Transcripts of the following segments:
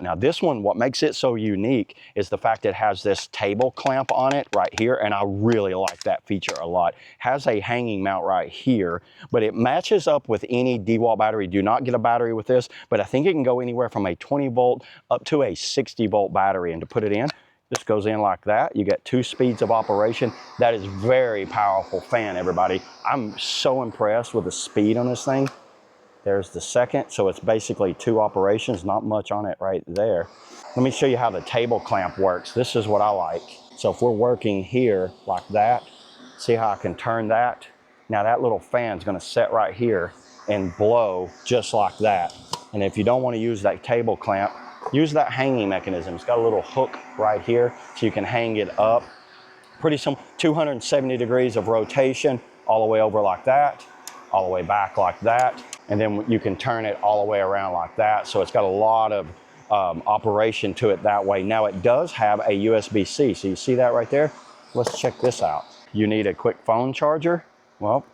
Now this one, what makes it so unique is the fact it has this table clamp on it right here, and I really like that feature a lot. Has a hanging mount right here, but it matches up with any Dewalt battery. Do not get a battery with this, but I think it can go anywhere from a 20 volt up to a 60 volt battery. And to put it in, this goes in like that. You get 2 speeds of operation. That is very powerful fan, everybody. I'm so impressed with the speed on this thing. There's the second, so it's basically 2 operations, not much on it right there. Let me show you how the table clamp works. This is what I like. So if we're working here like that, see how I can turn that? Now that little fan's gonna set right here and blow just like that. And if you don't wanna use that table clamp, use that hanging mechanism. It's got a little hook right here so you can hang it up. Pretty simple, 270 degrees of rotation, all the way over like that, all the way back like that. And then you can turn it all the way around like that. So it's got a lot of operation to it that way. Now it does have a USB-C. So you see that right there? Let's check this out. You need a quick phone charger? Well,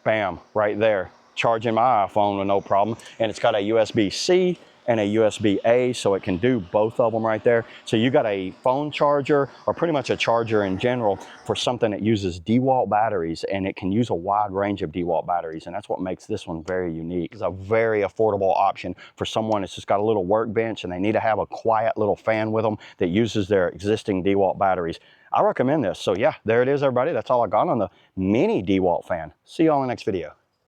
bam, right there. Charging my iPhone with no problem. And it's got a USB-C and a USB-A, so it can do both of them right there. So you got a phone charger, or pretty much a charger in general, for something that uses Dewalt batteries, and it can use a wide range of Dewalt batteries, and that's what makes this one very unique. It's a very affordable option for someone that's just got a little workbench and they need to have a quiet little fan with them that uses their existing Dewalt batteries. I recommend this. So yeah, there it is, everybody. That's all I got on the mini Dewalt fan. See you all in the next video.